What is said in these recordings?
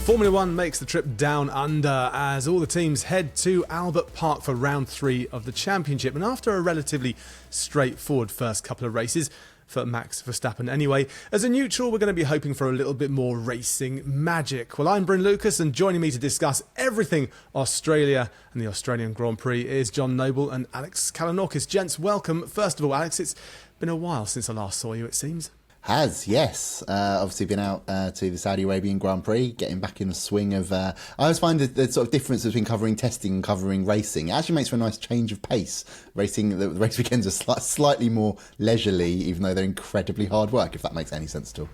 Formula One makes the trip down under as all the teams head to Albert Park for round 3 of the championship. And after a relatively straightforward first couple of races, for Max Verstappen anyway, as a neutral we're going to be hoping for a little bit more racing magic. Well, I'm Bryn Lucas, and joining me to discuss everything Australia and the Australian Grand Prix is John Noble and Alex Kalinauckas. Gents, welcome. First of all, Alex, it's been a while since I last saw you, it seems. Has, yes. Obviously been out to the Saudi Arabian Grand Prix, getting back in the swing of... I always find the sort of difference between covering testing and covering racing. It actually makes for a nice change of pace. The race weekends are slightly more leisurely, even though they're incredibly hard work, if that makes any sense at all.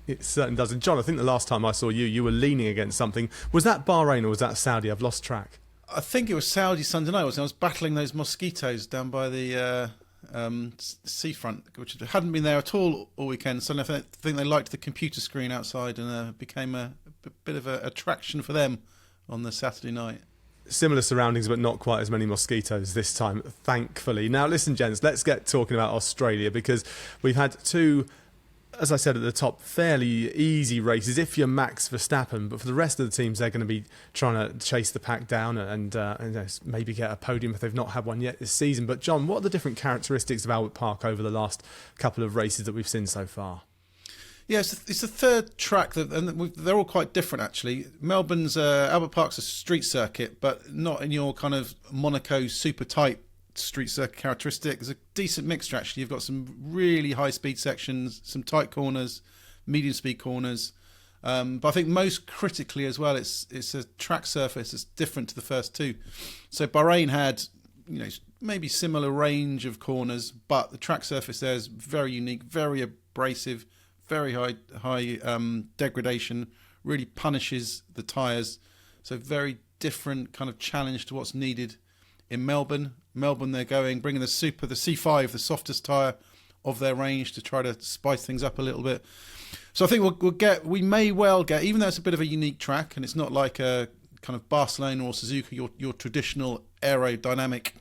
It certainly does. And John, I think the last time I saw you, you were leaning against something. Was that Bahrain or was that Saudi? I've lost track. I think it was Saudi Sunday night. I was battling those mosquitoes down by the... seafront, which hadn't been there at all weekend. So I think they liked the computer screen outside and became a bit of an attraction for them on the Saturday night. Similar surroundings, but not quite as many mosquitoes this time, thankfully. Now, listen, gents, let's get talking about Australia, because we've had two, as I said at the top, fairly easy races if you're Max Verstappen, but for the rest of the teams, they're going to be trying to chase the pack down and maybe get a podium if they've not had one yet this season. But John, what are the different characteristics of Albert Park over the last couple of races that we've seen so far? Yeah, it's the third track, and they're all quite different, actually. Melbourne's Albert Park's a street circuit, but not in your kind of Monaco super tight street circuit characteristic. There's a decent mixture, actually. You've got some really high speed sections, some tight corners, medium speed corners, but I think most critically as well, it's a track surface that's different to the first two. So Bahrain had maybe similar range of corners, but the track surface there is very unique, very abrasive, very high degradation, really punishes the tyres. So very different kind of challenge to what's needed in Melbourne. They're bringing the C5, the softest tyre of their range, to try to spice things up a little bit. So I think we may well get, even though it's a bit of a unique track and it's not like a kind of Barcelona or Suzuka, your traditional aerodynamic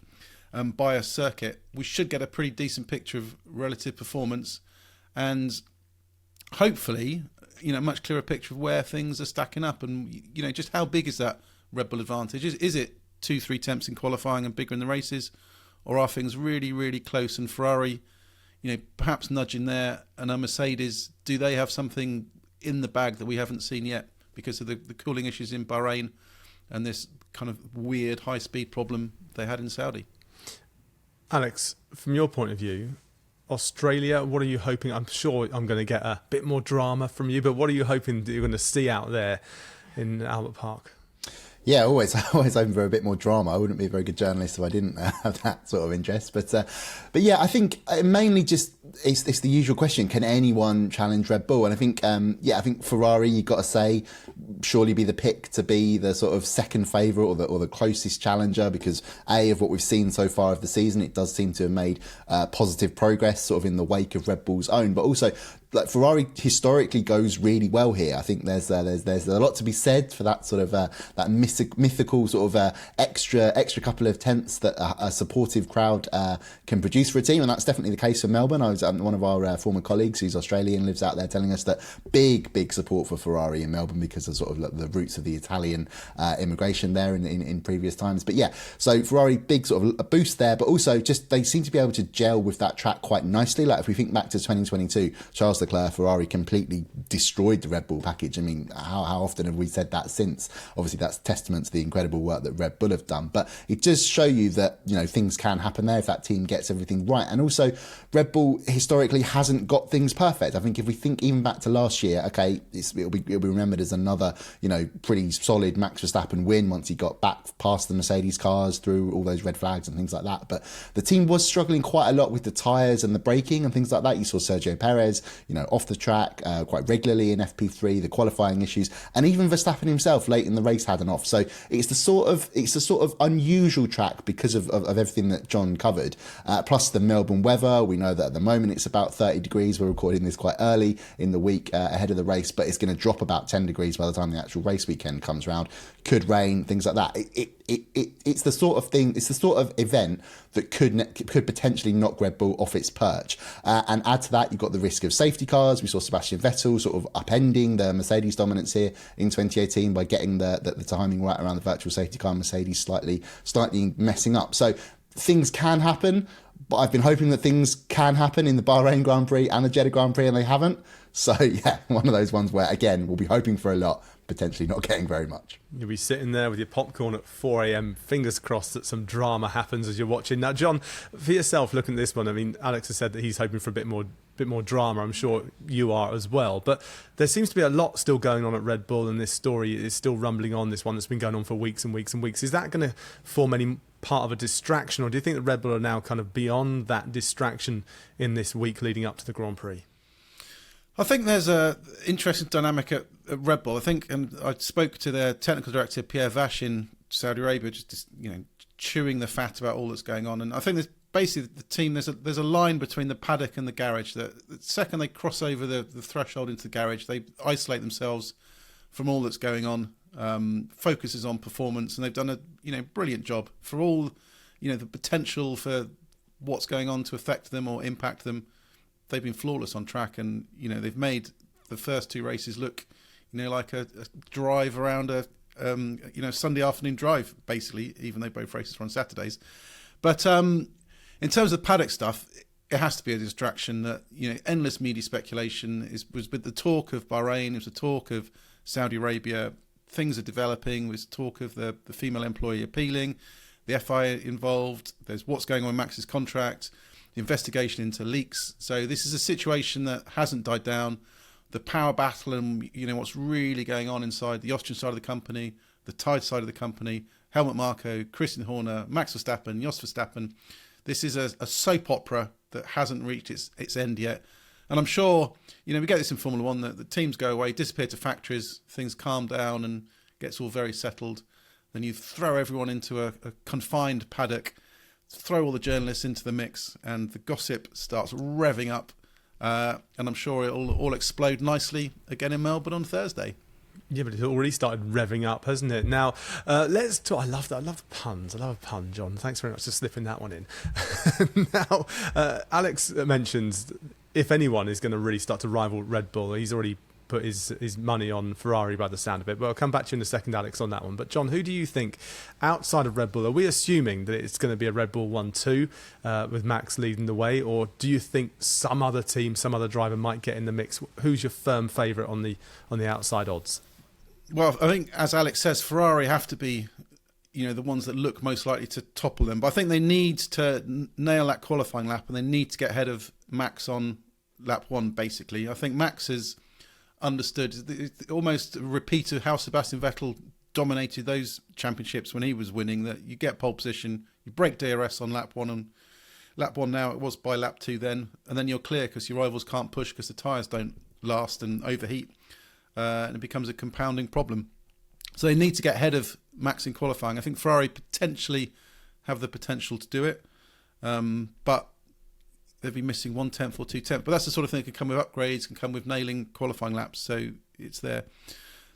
bias circuit, we should get a pretty decent picture of relative performance and hopefully, a much clearer picture of where things are stacking up and, just how big is that Red Bull advantage? Is it 2-3 tenths in qualifying and bigger in the races, or are things really, really close? And Ferrari, perhaps nudging there, and a Mercedes, do they have something in the bag that we haven't seen yet because of the cooling issues in Bahrain and this kind of weird high-speed problem they had in Saudi? Alex, from your point of view, Australia, what are you hoping? I'm sure I'm going to get a bit more drama from you, but what are you hoping that you're going to see out there in Albert Park? Yeah, always hoping for a bit more drama. I wouldn't be a very good journalist if I didn't have that sort of interest. But yeah, I think mainly just it's the usual question: can anyone challenge Red Bull? And I think Ferrari, you've got to say, surely be the pick to be the sort of second favourite or the closest challenger, because of what we've seen so far of the season, it does seem to have made positive progress sort of in the wake of Red Bull's own, but also. Like Ferrari historically goes really well here. I think there's a lot to be said for that sort of that mythical sort of extra couple of tenths that a supportive crowd can produce for a team, and that's definitely the case for Melbourne. I was one of our former colleagues who's Australian lives out there telling us that big support for Ferrari in Melbourne because of sort of like the roots of the Italian immigration there in previous times. But yeah, so Ferrari, big sort of a boost there, but also just they seem to be able to gel with that track quite nicely. Like if we think back to 2022, Charles Leclerc, Ferrari completely destroyed the Red Bull package. I mean, how often have we said that since? Obviously, that's testament to the incredible work that Red Bull have done. But it does show you that, things can happen there if that team gets everything right. And also, Red Bull historically hasn't got things perfect. I think if we think even back to last year, okay, it'll be remembered as another, pretty solid Max Verstappen win once he got back past the Mercedes cars through all those red flags and things like that. But the team was struggling quite a lot with the tyres and the braking and things like that. You saw Sergio Perez, off the track quite regularly in FP3, the qualifying issues, and even Verstappen himself late in the race had an off. So it's the sort of unusual track because of everything that John covered. Plus the Melbourne weather, we know that at the moment it's about 30 degrees. We're recording this quite early in the week ahead of the race, but it's going to drop about 10 degrees by the time the actual race weekend comes around. Could rain, things like that. it's the sort of thing, it's the sort of event that could potentially knock Red Bull off its perch. And add to that, you've got the risk of safety cars. We saw Sebastian Vettel sort of upending the Mercedes dominance here in 2018 by getting the timing right around the virtual safety car. Mercedes slightly messing up. So things can happen, but I've been hoping that things can happen in the Bahrain Grand Prix and the Jeddah Grand Prix, and they haven't. So yeah, one of those ones where, again, we'll be hoping for a lot, potentially not getting very much. You'll be sitting there with your popcorn at 4 a.m, fingers crossed that some drama happens as you're watching. Now, John, for yourself, looking at this one, I mean, Alex has said that he's hoping for a bit more drama. I'm sure you are as well. But there seems to be a lot still going on at Red Bull, and this story is still rumbling on, this one that's been going on for weeks and weeks and weeks. Is that going to form any part of a distraction, or do you think that Red Bull are now kind of beyond that distraction in this week leading up to the Grand Prix? I think there's a interesting dynamic at Red Bull. I think, and I spoke to their technical director Pierre Vache in Saudi Arabia, just chewing the fat about all that's going on. And I think there's basically the team. There's a line between the paddock and the garage. That the second they cross over the threshold into the garage, they isolate themselves from all that's going on. Focuses on performance, and they've done a brilliant job for all the potential for what's going on to affect them or impact them. They've been flawless on track, and they've made the first two races look like a drive around a Sunday afternoon drive, basically, even though both races were on Saturdays. But in terms of paddock stuff, it has to be a distraction. That endless media speculation was with the talk of Bahrain, it was the talk of Saudi Arabia. Things are developing. There's talk of the female employee appealing, the FIA involved. There's what's going on with Max's contract, the investigation into leaks. So this is a situation that hasn't died down. The power battle and what's really going on inside the Austrian side of the company, the Tyres side of the company, Helmut Marko, Christian Horner, Max Verstappen, Jos Verstappen. This is a soap opera that hasn't reached its end yet. And I'm sure, we get this in Formula One, that the teams go away, disappear to factories, things calm down and gets all very settled. Then you throw everyone into a confined paddock, throw all the journalists into the mix, and the gossip starts revving up. And I'm sure it'll all explode nicely again in Melbourne on Thursday. Yeah, but it's already started revving up, hasn't it? Now, let's talk. I love that. I love puns. I love a pun, John. Thanks very much for slipping that one in. Now, Alex mentions if anyone is going to really start to rival Red Bull, he's already put his money on Ferrari by the sound of it. But I'll come back to you in a second, Alex, on that one. But John, who do you think outside of Red Bull, are we assuming that it's going to be a Red Bull 1-2 with Max leading the way, or do you think some other team, some other driver might get in the mix? Who's your firm favourite on the outside odds? Well, I think, as Alex says, Ferrari have to be the ones that look most likely to topple them. But I think they need to nail that qualifying lap, and they need to get ahead of Max on lap one, basically. I think Max has understood, almost a repeat of how Sebastian Vettel dominated those championships when he was winning, that you get pole position, you break DRS on lap one, and lap one now, it was by lap two then, and then you're clear because your rivals can't push because the tyres don't last and overheat, and it becomes a compounding problem. So they need to get ahead of Max in qualifying. I think Ferrari potentially have the potential to do it, but they'd be missing 1/10 or 2/10. But that's the sort of thing that can come with upgrades, can come with nailing qualifying laps. So it's there.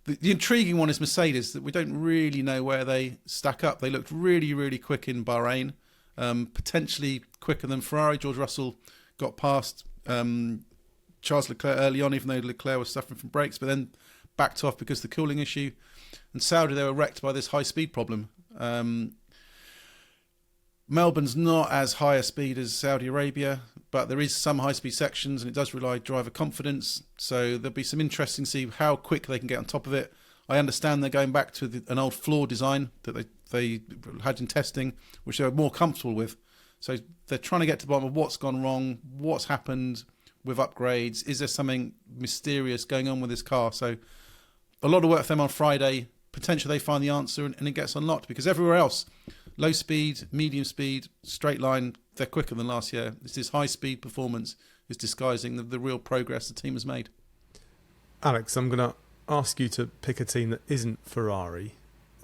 The intriguing one is Mercedes, that we don't really know where they stack up. They looked really, really quick in Bahrain, potentially quicker than Ferrari. George Russell got past Charles Leclerc early on, even though Leclerc was suffering from brakes, but then backed off because of the cooling issue. And Saudi, they were wrecked by this high speed problem. Melbourne's not as high a speed as Saudi Arabia, but there is some high speed sections, and it does rely on driver confidence. So there'll be some interesting to see how quick they can get on top of it. I understand they're going back to an old floor design that they had in testing, which they were more comfortable with. So they're trying to get to the bottom of what's gone wrong, what's happened with upgrades. Is there something mysterious going on with this car? So a lot of work for them on Friday. Potentially they find the answer and it gets unlocked, because everywhere else, low speed, medium speed, straight line, they're quicker than last year. It's this high speed performance is disguising the real progress the team has made. Alex, I'm going to ask you to pick a team that isn't Ferrari.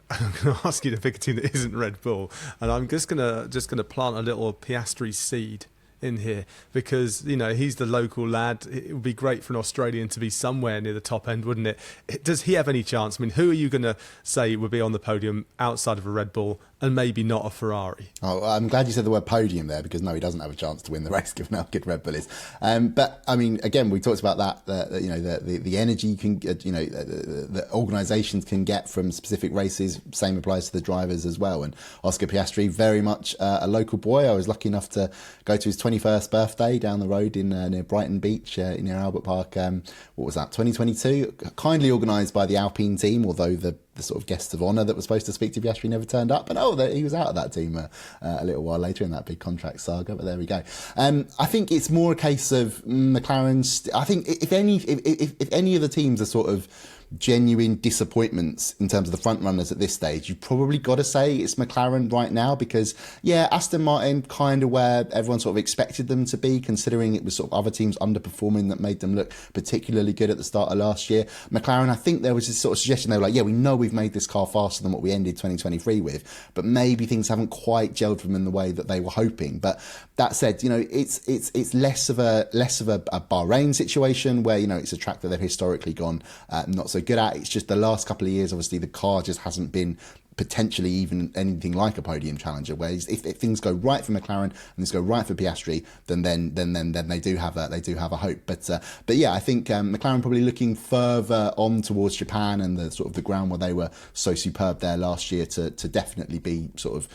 I'm going to ask you to pick a team that isn't Red Bull, and I'm just going to plant a little Piastri seed in here, because he's the local lad. It would be great for an Australian to be somewhere near the top end, wouldn't it? Does he have any chance? I mean, who are you going to say would be on the podium outside of a Red Bull and maybe not a Ferrari? Oh, I'm glad you said the word podium there, because no, he doesn't have a chance to win the race given how good Red Bull is. But I mean, again, we talked about that. The energy you can, the organisations can get from specific races. Same applies to the drivers as well. And Oscar Piastri, very much a local boy. I was lucky enough to go to his 21st birthday down the road in near Brighton Beach, near Albert Park. What was that? 2022. Kindly organised by the Alpine team, although the sort of guests of honour that was supposed to speak to Piastri never turned up. But he was out of that team a little while later in that big contract saga. But there we go. I think it's more a case of McLaren's. I think if any of the teams are sort of genuine disappointments in terms of the front runners at this stage, you've probably got to say it's McLaren right now, because Aston Martin kind of where everyone sort of expected them to be, considering it was sort of other teams underperforming that made them look particularly good at the start of last year. McLaren, I think there was this sort of suggestion, they were like, we know we've made this car faster than what we ended 2023 with, but maybe things haven't quite gelled for them in the way that they were hoping. But that said, it's less of a Bahrain situation where it's a track that they've historically gone not so good at. It's just the last couple of years, obviously the car just hasn't been potentially even anything like a podium challenger. Whereas if things go right for McLaren and things go right for Piastri, then they do have a hope. But I think McLaren probably looking further on towards Japan and the sort of the ground where they were so superb there last year to definitely be sort of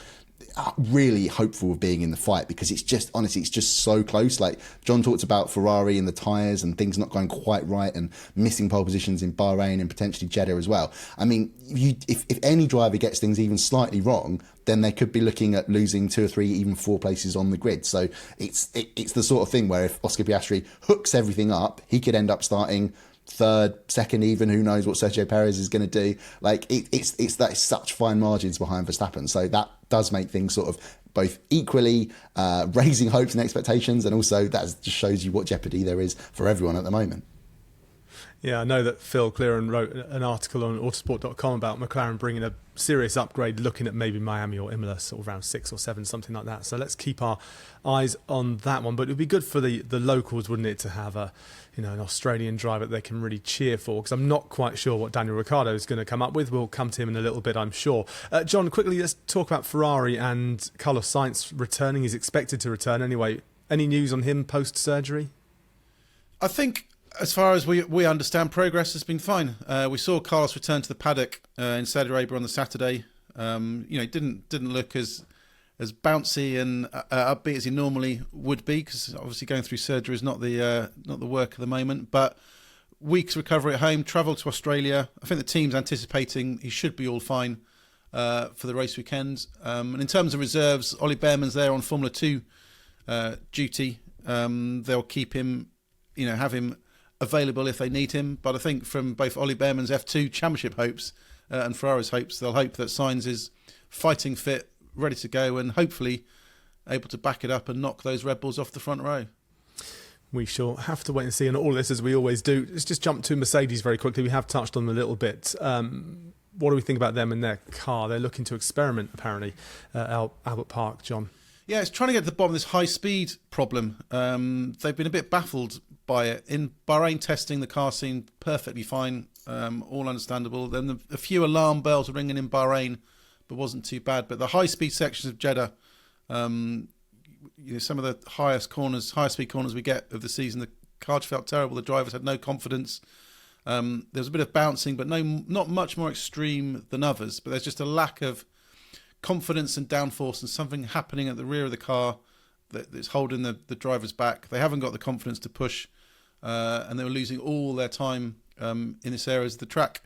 really hopeful of being in the fight, because it's just so close. Like John talked about Ferrari and the tyres and things not going quite right and missing pole positions in Bahrain and potentially Jeddah as well. I mean, if any driver gets things even slightly wrong, then they could be looking at losing 2 or 3, even 4 places on the grid. So it's the sort of thing where if Oscar Piastri hooks everything up, he could end up starting third, second, even. Who knows what Sergio Perez is going to do? Like it's such fine margins behind Verstappen, so that does make things sort of both equally raising hopes and expectations, and also that just shows you what jeopardy there is for everyone at the moment. Yeah, I know that Phil Clearen wrote an article on Autosport.com about McLaren bringing a serious upgrade, looking at maybe Miami or Imola, sort of around 6 or 7, something like that. So let's keep our eyes on that one. But it would be good for the locals, wouldn't it, to have an Australian driver that they can really cheer for? Because I'm not quite sure what Daniel Ricciardo is going to come up with. We'll come to him in a little bit, I'm sure. John, quickly, let's talk about Ferrari and Carlos Sainz returning. He's expected to return anyway. Any news on him post-surgery? I think, as far as we understand, progress has been fine. We saw Carlos return to the paddock in Saudi Arabia on the Saturday. Didn't look as bouncy and upbeat as he normally would be, because obviously going through surgery is not the work at the moment. But weeks recovery at home, travel to Australia. I think the team's anticipating he should be all fine for the race weekend. And in terms of reserves, Ollie Behrman's there on Formula 2 duty. They'll keep him, have him available if they need him. But I think from both Ollie Behrman's F2 championship hopes and Ferrari's hopes, they'll hope that Sainz is fighting fit, ready to go, and hopefully able to back it up and knock those Red Bulls off the front row. We shall have to wait and see on all this, as we always do. Let's just jump to Mercedes very quickly. We have touched on them a little bit. What do we think about them and their car? They're looking to experiment, apparently, at Albert Park, John. Yeah, it's trying to get to the bottom of this high-speed problem. They've been a bit baffled by it. In Bahrain testing, the car seemed perfectly fine, all understandable. Then a few alarm bells were ringing in Bahrain, but wasn't too bad. But the high-speed sections of Jeddah, some of the highest speed corners we get of the season, the car just felt terrible. The drivers had no confidence. There was a bit of bouncing, but not much more extreme than others. But there's just a lack of confidence and downforce, and something happening at the rear of the car that's holding the drivers back. They haven't got the confidence to push, and they were losing all their time in this area of the track.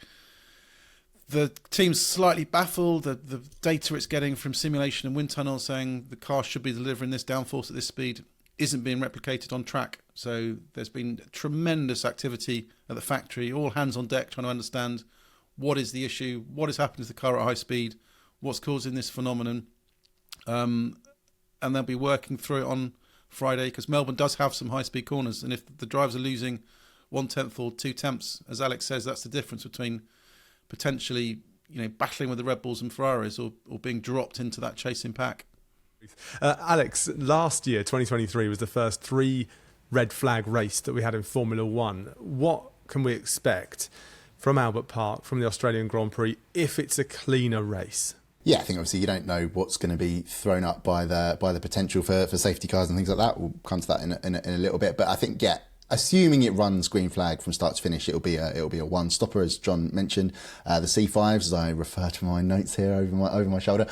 The team's slightly baffled. The data it's getting from simulation and wind tunnels saying the car should be delivering this downforce at this speed isn't being replicated on track. So there's been tremendous activity at the factory, all hands on deck trying to understand what is the issue, what is happening to the car at high speed, what's causing this phenomenon. And they'll be working through it on Friday, because Melbourne does have some high-speed corners. And if the drivers are losing 1/10 or 2/10, as Alex says, that's the difference between potentially battling with the Red Bulls and Ferraris or being dropped into that chasing pack. Alex, last year, 2023, was the first 3 red flag race that we had in Formula One. What can we expect from Albert Park, from the Australian Grand Prix, if it's a cleaner race? Yeah, I think obviously you don't know what's going to be thrown up by the potential for safety cars and things like that. We'll come to that in a little bit. But I think, yeah, assuming it runs green flag from start to finish, it'll be a one stopper, as John mentioned. The C5s, as I refer to my notes here over my shoulder.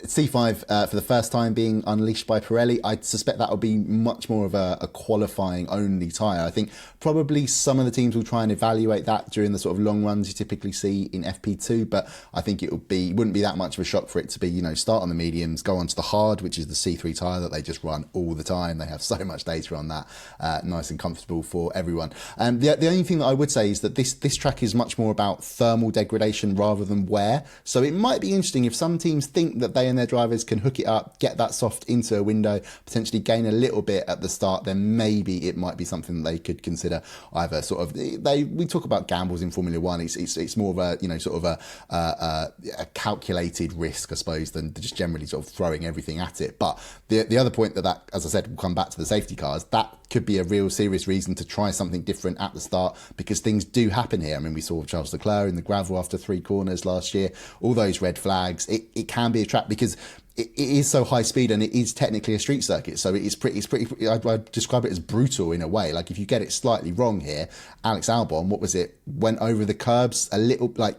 C5 for the first time being unleashed by Pirelli. I suspect that will be much more of a qualifying only tyre. I think probably some of the teams will try and evaluate that during the sort of long runs you typically see in FP2, but I think wouldn't be that much of a shock for it to be, start on the mediums, go on to the hard, which is the C3 tyre that they just run all the time. They have so much data on that, nice and comfortable for everyone. The only thing that I would say is that this track is much more about thermal degradation rather than wear. So it might be interesting if some teams think that they and their drivers can hook it up, get that soft into a window, potentially gain a little bit at the start, then maybe it might be something that they could consider. Either sort of we talk about gambles in Formula One. It's more of a calculated risk, I suppose, than just generally sort of throwing everything at it. But the other point that, as I said, will come back to the safety cars, that could be a real serious reason to try something different at the start, because things do happen here. I mean, we saw Charles Leclerc in the gravel after 3 corners last year, all those red flags. It can be a trap because it is so high speed and it is technically a street circuit. So it's pretty I'd describe it as brutal in a way. Like if you get it slightly wrong here, Alex Albon, went over the curbs a little, like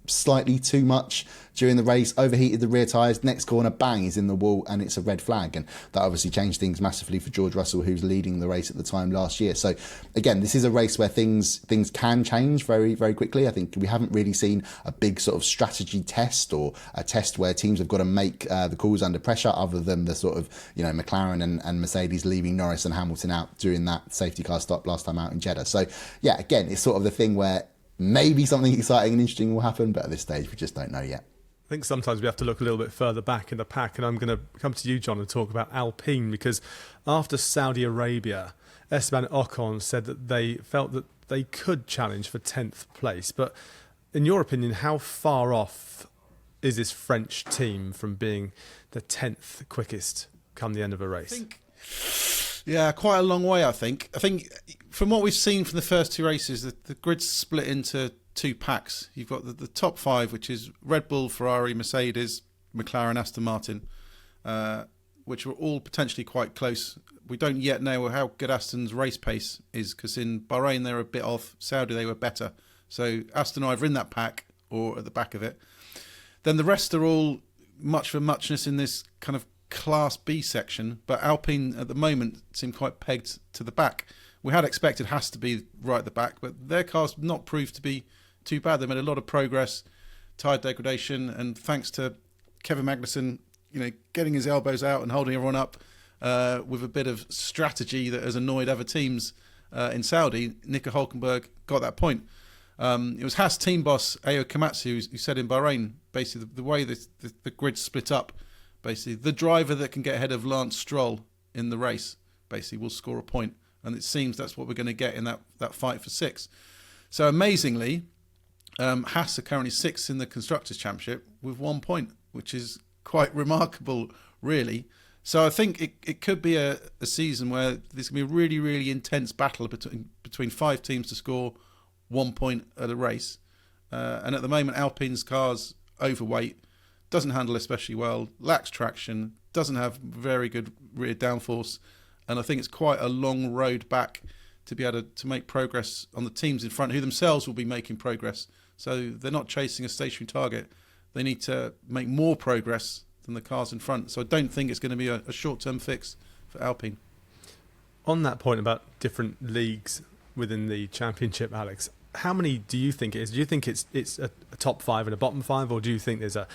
slightly too much during the race, overheated the rear tyres, next corner, bang, he's in the wall and it's a red flag. And that obviously changed things massively for George Russell, who's leading the race at the time last year. So again, this is a race where things can change very, very quickly. I think we haven't really seen a big sort of strategy test or a test where teams have got to make the calls under pressure, other than the sort of, McLaren and Mercedes leaving Norris and Hamilton out during that safety car stop last time out in Jeddah. So yeah, again, it's sort of the thing where maybe something exciting and interesting will happen, but at this stage we just don't know yet. I think sometimes we have to look a little bit further back in the pack, and I'm going to come to you, John, and talk about Alpine, because after Saudi Arabia, Esteban Ocon said that they felt that they could challenge for 10th place. But in your opinion, how far off is this French team from being the 10th quickest come the end of a race? Yeah, quite a long way, I think. I think from what we've seen from the first 2 races, the grid's split into 2 packs. You've got the top 5, which is Red Bull, Ferrari, Mercedes, McLaren, Aston Martin, which are all potentially quite close. We don't yet know how good Aston's race pace is, because in Bahrain they were a bit off, Saudi they were better. So Aston are either in that pack or at the back of it. Then the rest are all much for muchness in this kind of Class B section, but Alpine at the moment seem quite pegged to the back. We had expected Haas to be right at the back, but their car's not proved to be too bad. They made a lot of progress, tyre degradation, and thanks to Kevin Magnussen, getting his elbows out and holding everyone up with a bit of strategy that has annoyed other teams in Saudi, Nico Hülkenberg got that point. It was Haas team boss Ayo Komatsu who said in Bahrain, basically the way the grid split up, basically the driver that can get ahead of Lance Stroll in the race basically will score a point. And it seems that's what we're going to get in that fight for 6. So amazingly, Haas are currently 6th in the Constructors' Championship with 1 point, which is quite remarkable, really. So I think it could be a season where there's going to be a really, really intense battle between 5 teams to score 1 point at a race. And at the moment, Alpine's car's overweight, doesn't handle especially well, lacks traction, doesn't have very good rear downforce. And I think it's quite a long road back to be able to make progress on the teams in front, who themselves will be making progress. So they're not chasing a stationary target. They need to make more progress than the cars in front. So I don't think it's going to be a short-term fix for Alpine. On that point about different leagues within the championship, Alex, how many do you think it is? Do you think it's a top 5 and a bottom 5, or do you think there's a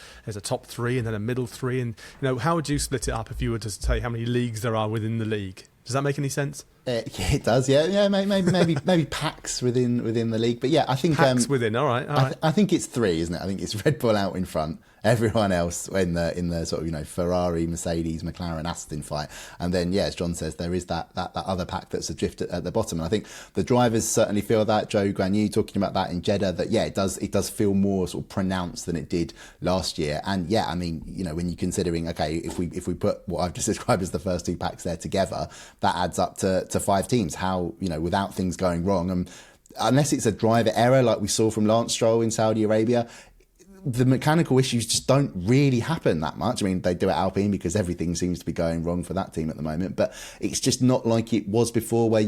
top 3 and then a middle 3? And how would you split it up if you were to say how many leagues there are within the league? Does that make any sense? Yeah, it does. Yeah, maybe packs within the league. But yeah, I think packs within. All right. I think it's 3, isn't it? I think it's Red Bull out in front, everyone else in the sort of Ferrari, Mercedes, McLaren, Aston fight. And then as John says, there is that other pack that's adrift at the bottom. And I think the drivers certainly feel that. Joe Granu talking about that in Jeddah, that it does feel more sort of pronounced than it did last year. And I mean, when you're considering, okay, if we put what I've just described as the first two packs there together, that adds up to 5 teams. How, without things going wrong, unless it's a driver error like we saw from Lance Stroll in Saudi Arabia, the mechanical issues just don't really happen that much. I mean, they do at Alpine because everything seems to be going wrong for that team at the moment, but it's just not like it was before, where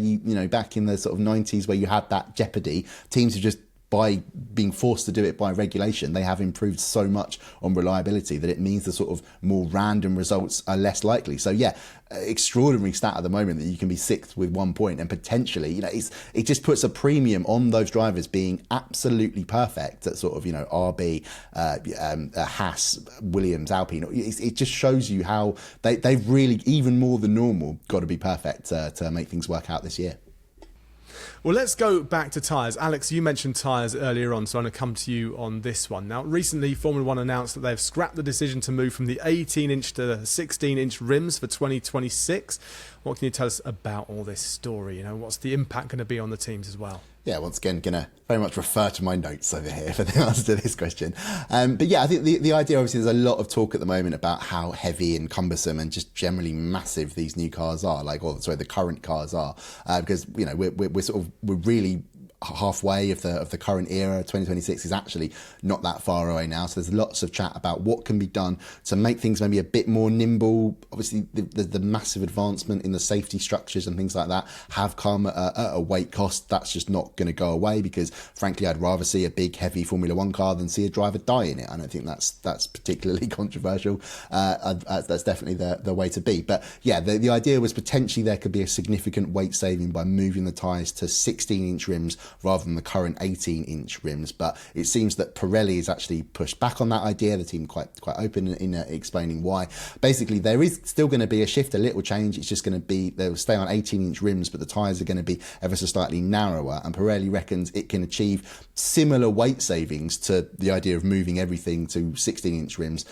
back in the sort of 90s, where you had that jeopardy. Teams are just, by being forced to do it by regulation, they have improved so much on reliability that it means the sort of more random results are less likely. So extraordinary stat at the moment that you can be 6th with 1 point, and potentially, it just puts a premium on those drivers being absolutely perfect at sort of, RB, Haas, Williams, Alpine. It just shows you how they've really, even more than normal, got to be perfect to make things work out this year. Well, let's go back to tyres. Alex, you mentioned tyres earlier on, so I'm going to come to you on this one. Now, recently, Formula 1 announced that they've scrapped the decision to move from the 18-inch to 16-inch rims for 2026. What can you tell us about all this story? What's the impact going to be on the teams as well? Once again, going to very much refer to my notes over here for the answer to this question. But I think the idea, obviously, there's a lot of talk at the moment about how heavy and cumbersome and just generally massive these new cars are, the current cars are, because, we're really halfway of the current era. 2026 is actually not that far away now, so there's lots of chat about what can be done to make things maybe a bit more nimble. Obviously the massive advancement in the safety structures and things like that have come at a weight cost. That's just not going to go away, because frankly I'd rather see a big heavy Formula 1 car than see a driver die in it. I don't think that's particularly controversial. That's definitely the way to be. But the idea was potentially there could be a significant weight saving by moving the tyres to 16-inch rims rather than the current 18-inch rims. But it seems that Pirelli has actually pushed back on that idea. The team quite open in explaining why. Basically, there is still going to be a shift, a little change. It's just going to be, they'll stay on 18-inch rims, but the tyres are going to be ever so slightly narrower. And Pirelli reckons it can achieve similar weight savings to the idea of moving everything to 16-inch rims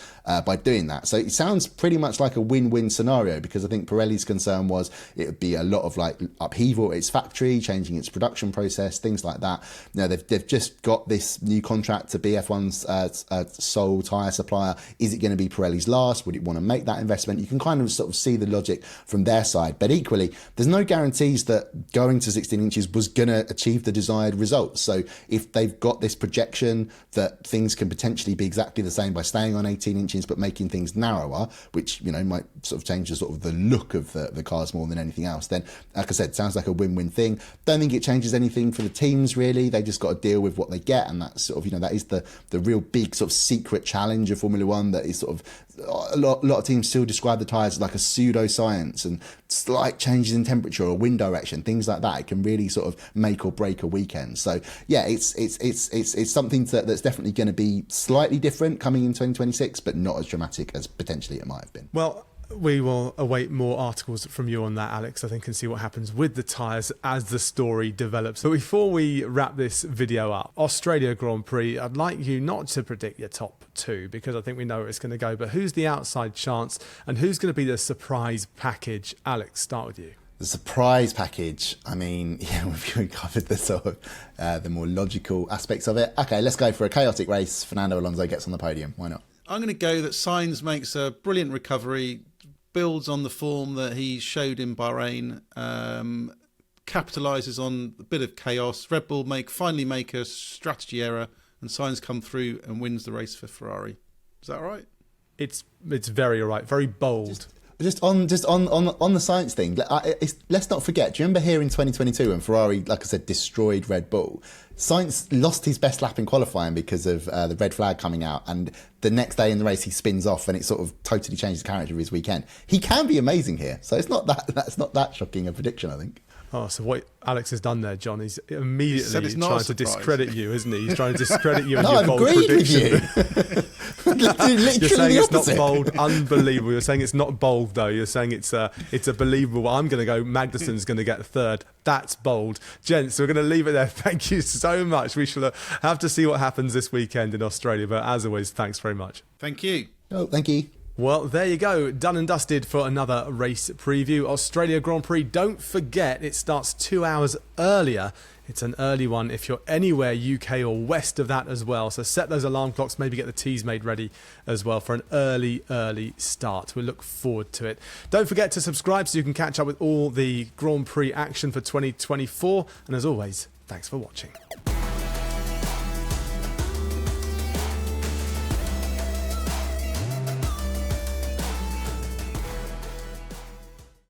by doing that. So it sounds pretty much like a win-win scenario, because I think Pirelli's concern was it would be a lot of upheaval at its factory, changing its production process, things like that. They've just got this new contract to be F1's sole tyre supplier. Is it going to be Pirelli's last? Would it want to make that investment? You can kind of sort of see the logic from their side, but equally there's no guarantees that going to 16 inches was going to achieve the desired results. So if they've got this projection that things can potentially be exactly the same by staying on 18 inches but making things narrower, which might sort of change the look of the cars more than anything else, then like I said, sounds like a win-win thing. Don't think it changes anything for the teams really. They just got to deal with what they get, and that's sort of that is the real big sort of secret challenge of Formula 1. That is sort of a lot of teams still describe the tyres as like a pseudoscience, and slight changes in temperature or wind direction, things like that, it can really sort of make or break a weekend. So it's something that's definitely going to be slightly different coming in 2026, but not as dramatic as potentially it might have been. Well, we will await more articles from you on that, Alex, I think, and see what happens with the tyres as the story develops. So before we wrap this video up, Australia Grand Prix, I'd like you not to predict your top 2, because I think we know where it's going to go, but who's the outside chance and who's going to be the surprise package? Alex, start with you. The surprise package, I mean, we've covered the sort of the more logical aspects of it. Okay, let's go for a chaotic race. Fernando Alonso gets on the podium. Why not? I'm going to go that Sainz makes a brilliant recovery, builds on the form that he showed in Bahrain, capitalises on a bit of chaos. Red Bull finally make a strategy error, and Sainz come through and wins the race for Ferrari. Is that right? It's very all right, very bold. Just on the science thing, let's not forget, do you remember here in 2022 when Ferrari, like I said, destroyed Red Bull? Sainz lost his best lap in qualifying because of the red flag coming out, and the next day in the race he spins off, and it sort of totally changes the character of his weekend. He can be amazing here, so that's not that shocking a prediction, I think. Oh, so what Alex has done there, John, he's immediately it's not trying a to surprise. discredit you, isn't he? He's trying to discredit you and No, your I've bold agreed prediction. with you. Literally You're saying the it's not opposite. bold, unbelievable. You're saying it's not bold, though. You're saying it's a believable. I'm going to go, Magnussen's going to get third. That's bold. Gents, we're going to leave it there. Thank you so much. We shall have to see what happens this weekend in Australia. But as always, thanks very much. Thank you. Oh, thank you. Well, there you go. Done and dusted for another race preview. Australia Grand Prix. Don't forget, it starts 2 hours earlier. It's an early one if you're anywhere UK or west of that as well. So set those alarm clocks, maybe get the teas made ready as well for an early start. We look forward to it. Don't forget to subscribe so you can catch up with all the Grand Prix action for 2024. And as always, thanks for watching.